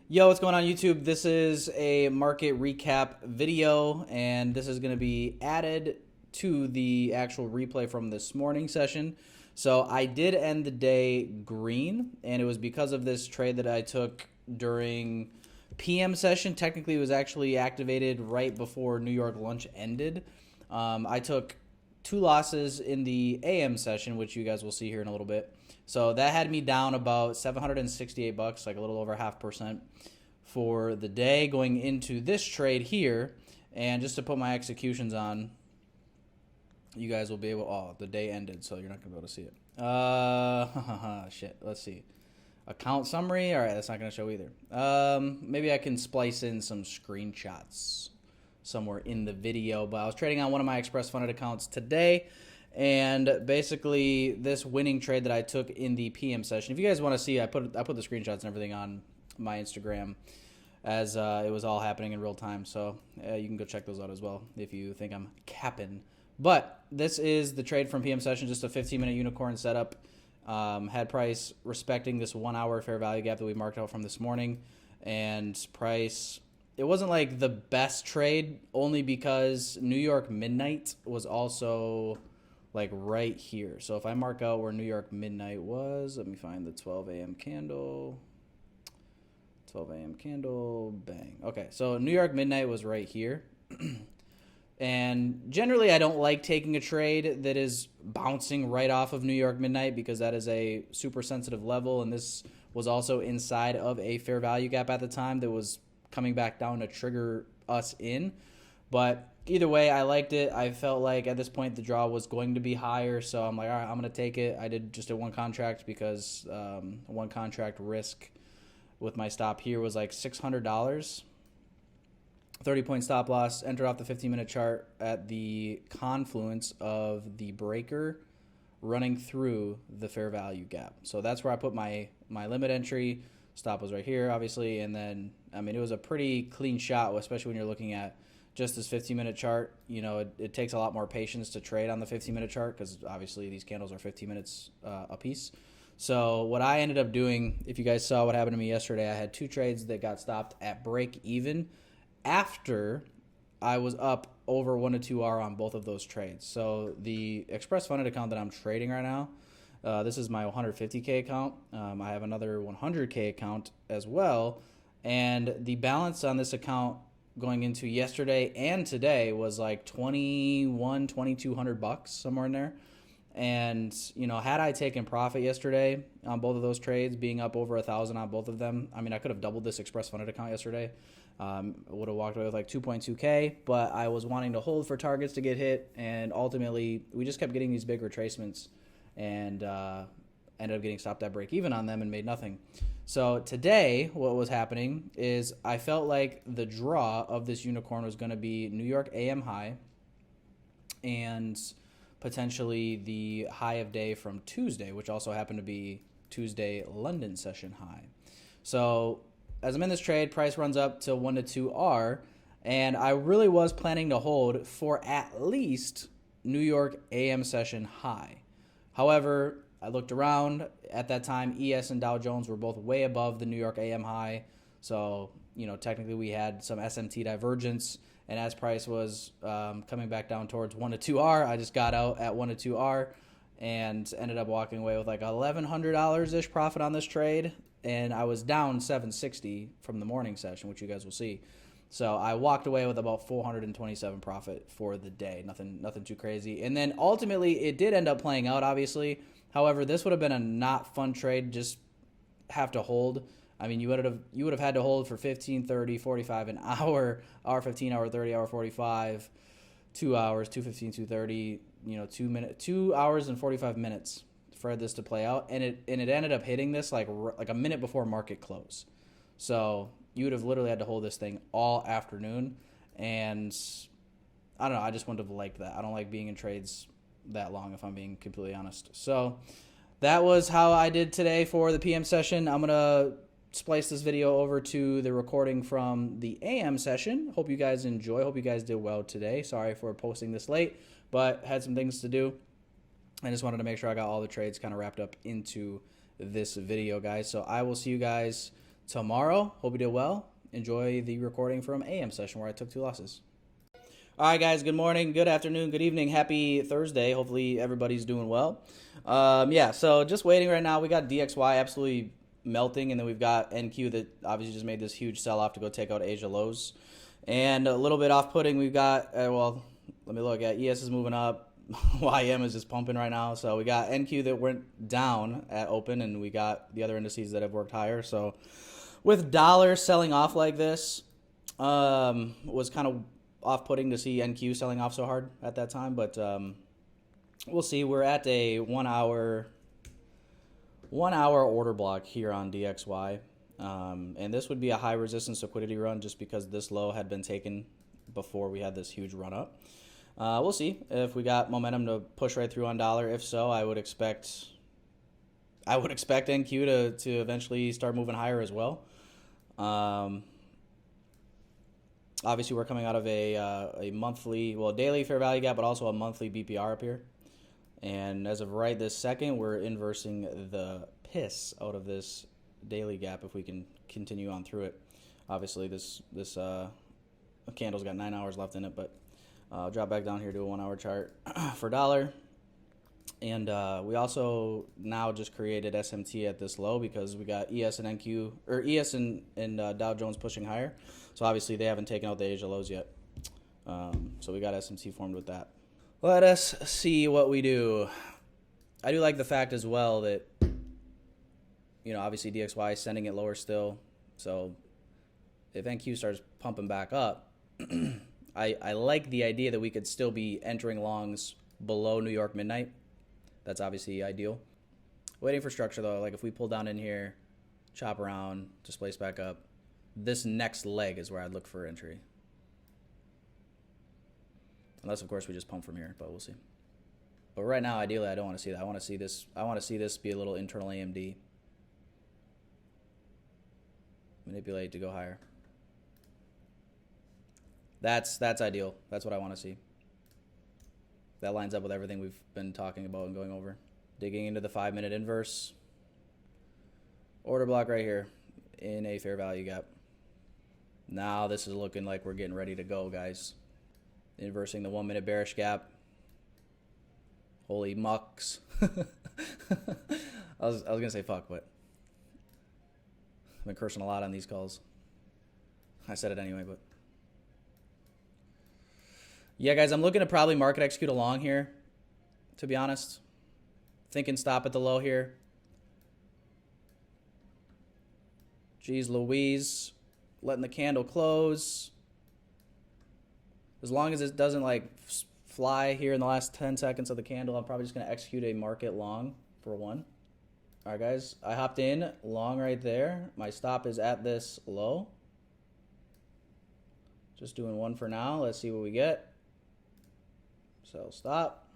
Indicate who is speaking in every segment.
Speaker 1: Yo, what's going on YouTube? This is a market recap video, and this is going to be added to the actual replay from this morning session. So I did end the day green, and it was because of this trade that I took during PM session. Technically, it was actually activated right before New York lunch ended. I took two losses in the AM session, which you guys will see here in a little bit. So that had me down about $768, like a little over 0.5% for the day going into this trade here. And just to put my executions on, you guys will be able, oh, the day ended, so you're not going to be able to see it. Shit, let's see. Account summary, all right, that's not going to show either. Maybe I can splice in some screenshots somewhere in the video, but I was trading on one of my express funded accounts today, and basically this winning trade that I took in the PM session, if you guys want to see, I put the screenshots and everything on my Instagram as it was all happening in real time, so you can go check those out as well if you think I'm capping. But this is the trade from PM session, just a 15-minute unicorn setup. Had price respecting this 1 hour fair value gap that we marked out from this morning, and price, it wasn't like the best trade, only because New York midnight was also like right here. So if I mark out where New York midnight was, let me find the 12 a.m. candle. 12 a.m. candle, bang. Okay, so New York midnight was right here. And generally, I don't like taking a trade that is bouncing right off of New York midnight because that is a super sensitive level, and this was also inside of a fair value gap at the time that was coming back down to trigger us in. But either way, I liked it. I felt like at this point the draw was going to be higher, so I'm like, all right, I'm going to take it. I did just a one contract because one contract risk with my stop here was like $600. 30-point stop loss, entered off the 15-minute chart at the confluence of the breaker running through the fair value gap. So that's where I put my limit entry. Stop was right here, obviously, and then, I mean, it was a pretty clean shot, especially when you're looking at just this 15-minute chart. You know, it takes a lot more patience to trade on the 15-minute chart because obviously these candles are 15 minutes a piece. So what I ended up doing, if you guys saw what happened to me yesterday, I had two trades that got stopped at break even after I was up over 1 to 2R on both of those trades. So the express funded account that I'm trading right now, this is my 150K account. I have another 100K account as well. And the balance on this account going into yesterday and today was like $2,200, somewhere in there. And, you know, had I taken profit yesterday on both of those trades, being up over 1,000 on both of them, I mean, I could have doubled this express funded account yesterday. Would have walked away with like 2.2K, but I was wanting to hold for targets to get hit, and ultimately we just kept getting these big retracements and ended up getting stopped at break even on them and made nothing. So today what was happening is I felt like the draw of this unicorn was going to be New York AM high and potentially the high of day from Tuesday, which also happened to be Tuesday London session high. So as I'm in this trade, price runs up to 1 to 2R, and I really was planning to hold for at least New York AM session high. However, I looked around at that time. ES and Dow Jones were both way above the New York AM high, so you know technically we had some SMT divergence. And as price was coming back down towards 1 to 2R, I just got out at 1 to 2R and ended up walking away with like $1,100-ish profit on this trade. And I was down $760 from the morning session, which you guys will see. So I walked away with about $427 profit for the day. Nothing too crazy. And then ultimately it did end up playing out, obviously. However, this would have been a not fun trade, just have to hold. I mean, you would have had to hold for 15, 30, 45, an hour, hour 15, hour 30, hour 45, 2 hours, 2:15, 2:30, you know, 2 hours and 45 minutes for this to play out, and it ended up hitting this like a minute before market close. So you would have literally had to hold this thing all afternoon, and I don't know, I just wouldn't have liked that. I don't like being in trades that long, if I'm being completely honest. So that was how I did today for the PM session. I'm gonna splice this video over to the recording from the AM session. Hope you guys enjoy. Hope you guys did well today. Sorry for posting this late, but had some things to do. I just wanted to make sure I got all the trades kind of wrapped up into this video, guys. So I will see you guys tomorrow. Hope you did well. Enjoy the recording from AM session where I took 2 losses. All right, guys. Good morning, good afternoon, good evening. Happy Thursday. Hopefully everybody's doing well. Yeah, so just waiting right now. We got DXY absolutely melting, and then we've got NQ that obviously just made this huge sell-off to go take out Asia lows. And a little bit off-putting, we've got, well, let me look at ES is moving up. YM is just pumping right now. So we got NQ that went down at open, and we got the other indices that have worked higher. So with dollar selling off like this, was kind of off-putting to see NQ selling off so hard at that time, but we'll see. We're at a 1 hour order block here on DXY, and this would be a high resistance liquidity run just because this low had been taken before we had this huge run up. We'll see if we got momentum to push right through on dollar. If so, I would expect NQ to eventually start moving higher as well. Obviously, we're coming out of a monthly, well, daily fair value gap, but also a monthly BPR up here. And as of right this second, we're inversing the piss out of this daily gap if we can continue on through it. Obviously, this candle's got 9 hours left in it, but I'll drop back down here to a 1 hour chart for dollar. And we also now just created SMT at this low because we got ES and NQ, or ES and Dow Jones pushing higher. So obviously they haven't taken out the Asia lows yet. So we got SMT formed with that. Let us see what we do. I do like the fact as well that, obviously DXY is sending it lower still. So if NQ starts pumping back up, I like the idea that we could still be entering longs below New York midnight. That's obviously ideal. Waiting for structure though, like if we pull down in here, chop around, displace back up, this next leg is where I'd look for entry. Unless of course we just pump from here, but we'll see. But right now, ideally, I don't want to see that. I want to see this be a little internal AMD. Manipulate to go higher. That's ideal. That's what I want to see. That lines up with everything we've been talking about and going over. Digging into the 5-minute inverse. Order block right here in a fair value gap. Now this is looking like we're getting ready to go, guys. Inversing the 1-minute bearish gap. Holy mucks. I was going to say fuck, but I've been cursing a lot on these calls. I said it anyway, but yeah, guys, I'm looking to probably market execute along here, to be honest. Thinking stop at the low here. Jeez Louise. Letting the candle close. As long as it doesn't like fly here in the last 10 seconds of the candle, I'm probably just going to execute a market long for 1. All right, guys, I hopped in long right there. My stop is at this low. Just doing 1 for now. Let's see what we get. So stop.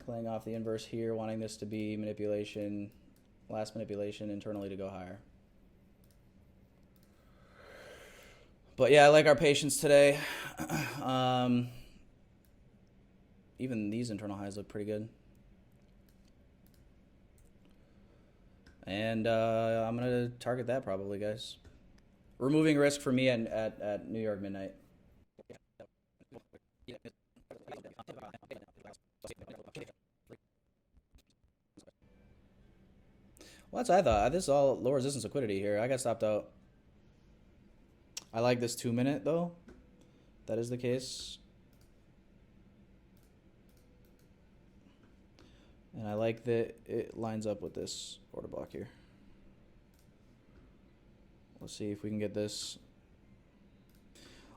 Speaker 1: Playing off the inverse here, wanting this to be manipulation, last manipulation internally to go higher. But yeah, I like our patience today. Even these internal highs look pretty good. And I'm going to target that probably, guys. Removing risk for me at New York midnight. Well, that's what I thought. This is all low resistance liquidity here. I got stopped out. I like this 2-minute though. That is the case. And I like that it lines up with this order block here. Let's see if we can get this.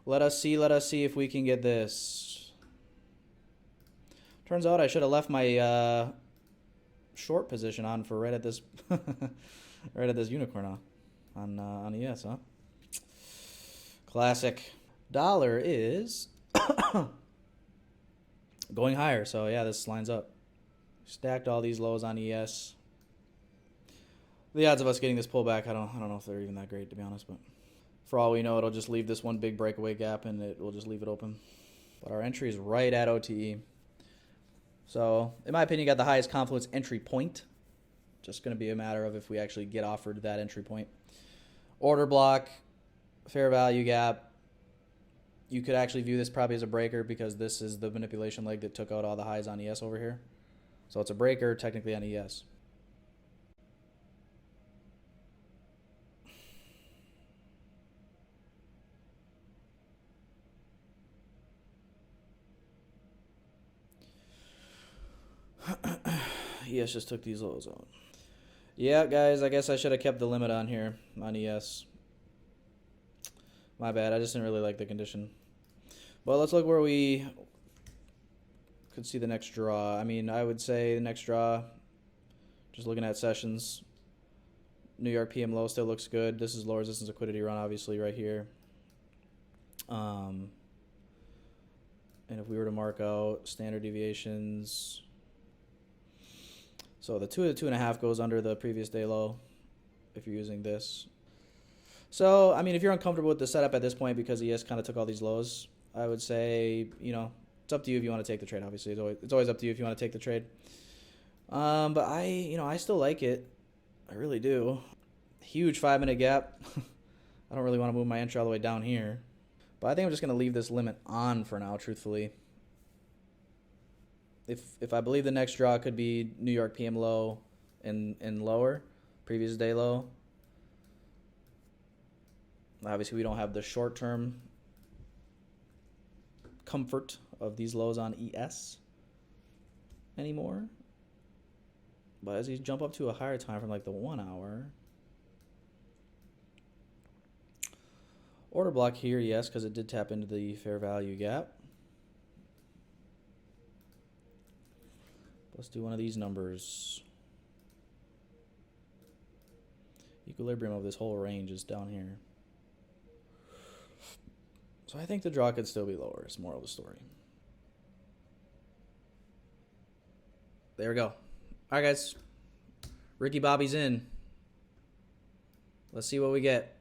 Speaker 1: Let us see if we can get this. Turns out I should have left my short position on for right at this right at this unicorn on ES, huh? Classic. Dollar is going higher, so yeah, this lines up. Stacked all these lows on ES. The odds of us getting this pullback, I don't know if they're even that great, to be honest, but for all we know, it'll just leave this one big breakaway gap and it will just leave it open. But our entry is right at OTE. So, in my opinion, got the highest confluence entry point. Just going to be a matter of if we actually get offered that entry point. Order block, fair value gap. You could actually view this probably as a breaker because this is the manipulation leg that took out all the highs on ES over here. So it's a breaker technically on ES. ES just took these lows out. Yeah, guys, I guess I should have kept the limit on here on ES. My bad, I just didn't really like the condition. Well, let's look where we could see the next draw. I mean, I would say the next draw, just looking at sessions, New York PM low still looks good. This is low resistance liquidity run, obviously, right here. And if we were to mark out standard deviations, so the 2 to 2.5 goes under the previous day low if you're using this. So, I mean, if you're uncomfortable with the setup at this point because ES kind of took all these lows, I would say, you know, it's up to you if you want to take the trade, obviously. It's always up to you if you want to take the trade. But I still like it. I really do. Huge 5-minute gap. I don't really want to move my entry all the way down here. But I think I'm just going to leave this limit on for now, truthfully. If I believe the next draw could be New York PM low and lower, previous day low. Obviously, we don't have the short-term comfort of these lows on ES anymore. But as you jump up to a higher time from like the 1 hour, order block here, yes, because it did tap into the fair value gap. Let's do one of these numbers. Equilibrium of this whole range is down here. So I think the draw could still be lower. It's moral of the story. There we go. All right, guys. Ricky Bobby's in. Let's see what we get.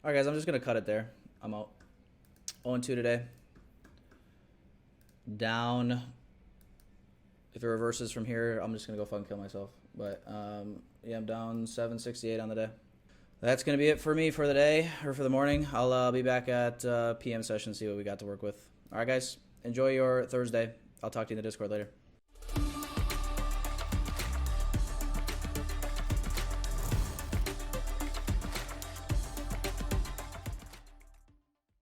Speaker 1: All right, guys. I'm just going to cut it there. I'm out. 0-2 today. Down. If it reverses from here, I'm just going to go fucking kill myself. But, yeah, I'm down 768 on the day. That's going to be it for me for the day, or for the morning. I'll be back at PM session, see what we got to work with. All right, guys. Enjoy your Thursday. I'll talk to you in the Discord later.